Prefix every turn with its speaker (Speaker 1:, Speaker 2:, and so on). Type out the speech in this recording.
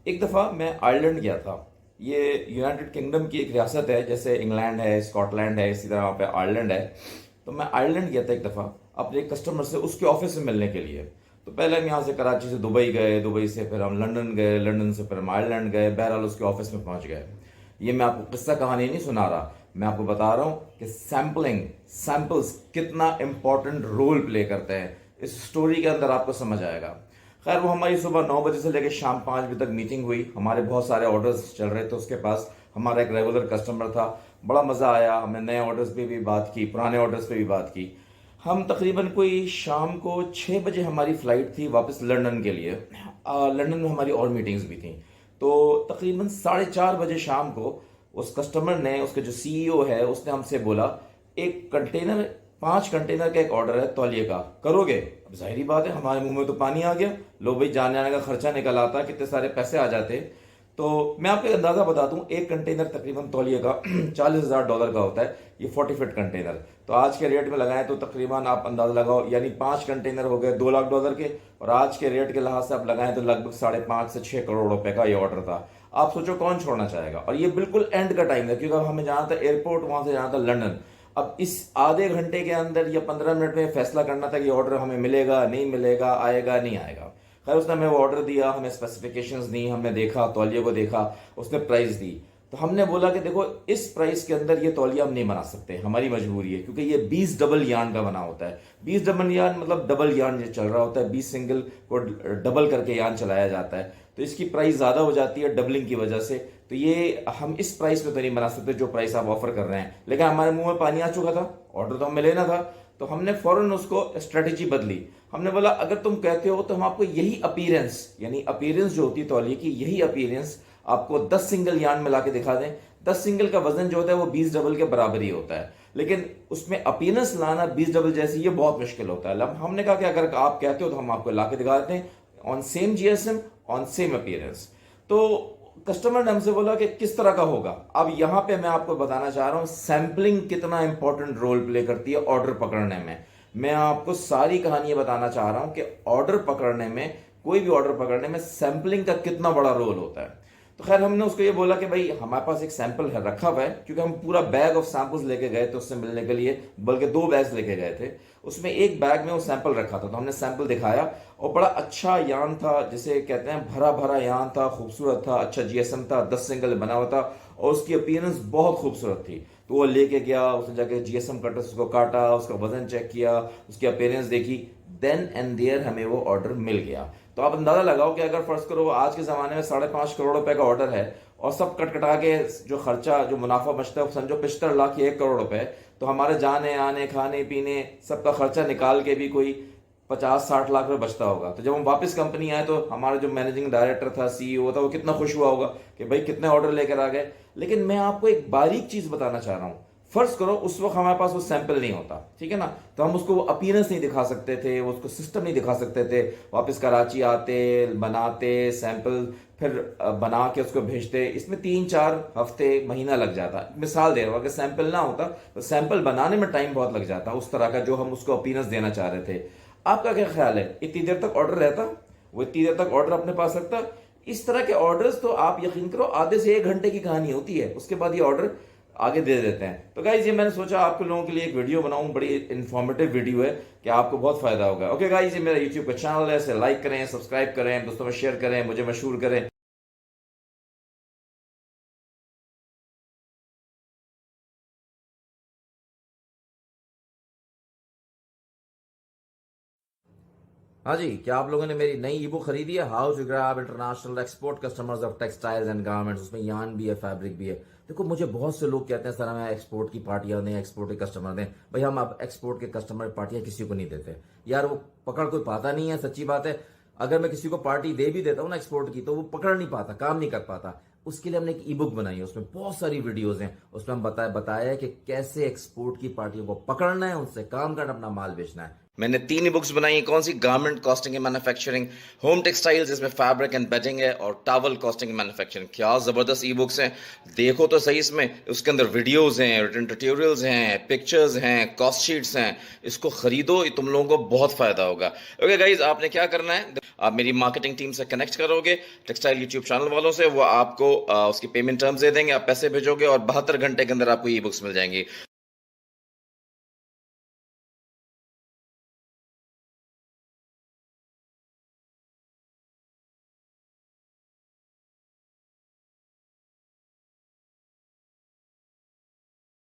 Speaker 1: एक दफ़ा मैं आयरलैंड गया था। ये यूनाइटेड किंगडम की एक रियासत है, जैसे इंग्लैंड है, स्कॉटलैंड है, इसी तरह वहाँ पे आयरलैंड है। तो मैं आयरलैंड गया था एक दफ़ा अपने एक कस्टमर से उसके ऑफिस में मिलने के लिए। तो पहले हम यहाँ से कराची से दुबई गए, दुबई से फिर हम लंदन गए, लंदन से फिर हम आयरलैंड गए, बहरहाल उसके ऑफिस में पहुँच गए। ये मैं आपको किस्सा कहानी नहीं सुना रहा, मैं आपको बता रहा हूँ कि सैम्पल्स कितना इंपॉर्टेंट रोल प्ले करते हैं। इस स्टोरी के अंदर आपको समझ आएगा। खैर, वो हमारी सुबह 9 बजे से लेकर शाम 5 बजे तक मीटिंग हुई। हमारे बहुत सारे ऑर्डर्स चल रहे थे उसके पास। हमारा एक रेगुलर कस्टमर था। बड़ा मज़ा आया, हमने नए ऑर्डर्स पे भी बात की, पुराने ऑर्डर्स पे भी बात की। हम तकरीबन कोई शाम को 6 बजे हमारी फ़्लाइट थी वापस लंदन के लिए। लंदन में हमारी और मीटिंग्स भी थी। तो तकरीबन 4:30 बजे शाम को उस कस्टमर ने, उसके जो सीईओ है, उसने हमसे बोला, एक कंटेनर 5 कंटेनर का एक ऑर्डर है तौलिए का, करोगे? अब जाहिर बात है, हमारे मुंह में तो पानी आ गया। लो भाई, जाने आने का खर्चा निकल आता, कितने सारे पैसे आ जाते। तो मैं आपको एक अंदाजा बता दूं, एक कंटेनर तकरीबन तौलिए का $40,000 का होता है। ये 40 फीट कंटेनर तो आज के रेट में लगाएं तो तकरीबन आप अंदाजा लगाओ, यानी 5 कंटेनर हो गए $2 लाख के। और आज के रेट के लिहाज से आप लगाएं तो लगभग 5.5 से 6 करोड़ रुपए का ये ऑर्डर था। आप सोचो कौन छोड़ना चाहेगा। और ये बिल्कुल एंड का टाइम था, क्योंकि हमें जाना था एयरपोर्ट, वहां से जाना था लंदन। अब इस आधे घंटे के अंदर या 15 मिनट में फैसला करना था कि ऑर्डर हमें मिलेगा नहीं मिलेगा, आएगा नहीं आएगा। खैर, उसने हमें वो ऑर्डर दिया, हमें स्पेसिफिकेशंस दी, हमने देखा, तौलिए को देखा, उसने प्राइस दी। तो हमने बोला कि देखो, इस प्राइस के अंदर ये तौलिया हम नहीं बना सकते, हमारी मजबूरी है, क्योंकि ये 20 डबल यार्न का बना होता है। 20 डबल यार्न मतलब डबल यार्न ये चल रहा होता है, 20 सिंगल को डबल करके यार्न चलाया जाता है। तो इसकी प्राइस ज़्यादा हो जाती है डबलिंग की वजह से। तो ये हम इस प्राइस पे तो नहीं बना सकते जो प्राइस आप ऑफर कर रहे हैं। लेकिन हमारे मुंह में पानी आ चुका था, ऑर्डर तो हमें लेना था। तो हमने फौरन उसको स्ट्रेटेजी बदली। हमने बोला, अगर तुम कहते हो तो हम आपको यही अपीयरेंस, यानी अपीयरेंस जो होती है तौलिए की, यही अपीयरेंस आपको 10 सिंगल यार्न में ला के दिखा दें। 10 सिंगल का वजन जो होता है वो 20 डबल के बराबर ही होता है। लेकिन उसमें अपीयरेंस लाना 20 डबल जैसे ये बहुत मुश्किल होता है। हमने कहा कि अगर आप कहते हो तो हम आपको ला के दिखा देते हैं, on same GSM, on same appearance. तो कस्टमर ने हमसे बोला कि किस तरह का होगा। अब यहां पे मैं आपको बताना चाह रहा हूं सैंपलिंग कितना इंपॉर्टेंट रोल प्ले करती है ऑर्डर पकड़ने में। मैं आपको सारी कहानियां बताना चाह रहा हूं कि ऑर्डर पकड़ने में, कोई भी ऑर्डर पकड़ने में सैंपलिंग का कितना बड़ा रोल होता है। तो खैर, हमने उसको ये बोला कि भाई हमारे पास एक सैंपल है, रखा हुआ है, क्योंकि हम पूरा बैग ऑफ सैंपल्स लेके गए थे उससे मिलने के लिए, बल्कि 2 बैग्स लेके गए थे। उसमें एक बैग में वो सैंपल रखा था। तो हमने सैंपल दिखाया, और बड़ा अच्छा यान था, जिसे कहते हैं भरा भरा यान था, खूबसूरत था, अच्छा जीएसएम था, 10 सिंगल बना हुआ था, और उसकी अपीयरेंस बहुत खूबसूरत थी। तो वो लेके गया, उसने जाके जीएसएम कटर से उसको काटा, उसका वजन चेक किया, उसकी अपीयरेंस देखी, देन एंड देयर हमें वो ऑर्डर मिल गया। तो आप अंदाजा लगाओ कि अगर फर्ज करो आज के ज़माने में 5.5 करोड़ रुपए का ऑर्डर है, और सब कटकटा के जो खर्चा, जो मुनाफा बचता है, समझो 75 लाख या 1 करोड़ रुपए, तो हमारे जाने आने, खाने पीने, सबका खर्चा निकाल के भी कोई 50-60 लाख रुपए बचता होगा। तो जब हम वापस कंपनी आए तो हमारा जो मैनेजिंग डायरेक्टर था, सीईओ था, वो कितना खुश हुआ होगा कि भाई कितने ऑर्डर लेकर आ गए। लेकिन मैं आपको एक बारीक चीज़ बताना चाह रहा हूँ। फर्ज करो उस वक्त हमारे पास वो सैंपल नहीं होता, ठीक है ना, तो हम उसको अपीयरेंस नहीं दिखा सकते थे, उसको सिस्टम नहीं दिखा सकते थे। वापस कराची आते, बनाते सैंपल, फिर बना के उसको भेजते, इसमें 3-4 हफ्ते, महीना लग जाता। मिसाल दे रहा हूं, अगर सैंपल ना होता तो सैंपल बनाने में टाइम बहुत लग जाता, उस तरह का जो हम उसको अपीयरेंस देना चाह रहे थे। आपका क्या ख्याल है, इतनी देर तक ऑर्डर रहता? वो इतनी देर तक ऑर्डर अपने पास रखता? इस तरह के ऑर्डर्स तो आप यकीन करो आधे से 1 घंटे की कहानी होती है, उसके बाद ये ऑर्डर आगे दे देते हैं। तो गाइज, ये मैंने सोचा आप लोगों के लिए एक वीडियो बनाऊं, बड़ी इंफॉर्मेटिव वीडियो है कि आपको बहुत फायदा होगा। ओके गाइज, ये मेरा यूट्यूब का चैनल है, इसे लाइक करें, सब्सक्राइब करें, दोस्तों में शेयर करें, मुझे मशहूर करें। हाँ जी, क्या आप लोगों ने मेरी नई ई बुक खरीदी है, how to grab international export customers of textiles and garments? उसमें यान भी है, फैब्रिक भी है। देखो, मुझे बहुत से लोग कहते हैं सर हमें एक्सपोर्ट की पार्टियां दें, एक्सपोर्ट के कस्टमर दें। भाई, हम अब एक्सपोर्ट के कस्टमर पार्टियां किसी को नहीं देते यार, वो पकड़ कोई पाता नहीं है, सच्ची बात है। अगर मैं किसी को पार्टी दे भी देता हूँ ना एक्सपोर्ट की, तो वो पकड़ नहीं पाता, काम नहीं कर पाता। उसके लिए हमने एक ई बुक बनाई है, उसमें बहुत सारी वीडियोस हैं। उसमें हम बताया है कि कैसे एक्सपोर्ट की पार्टियों को पकड़ना है, उनसे काम करना, अपना माल बेचना है। मैंने 3 ई बुक्स बनाई हैं। कौन सी? Garment costing and manufacturing, home textiles जिसमें फैब्रिक एंड बेडिंग है, और टावल कॉस्टिंग एंड मैन्युफैक्चरिंग। क्या ज़बरदस्त ई बुक्स हैं, देखो तो सही। इसमें उसके अंदर वीडियोस हैं, रिटन ट्यूटोरियल्स हैं, पिक्चर्स हैं, कॉस्ट शीट्स हैं। इसको खरीदो, ये तुम लोगों को बहुत फ़ायदा होगा। ओके गाइज, आपने क्या करना है, आप मेरी मार्केटिंग टीम से कनेक्ट करोगे, टेक्सटाइल यूट्यूब चैनल वालों से, वो आपको उसकी पेमेंट टर्म्स दे देंगे, आप पैसे भेजोगे और 72 घंटे के अंदर आपको ई बुक्स मिल जाएंगी।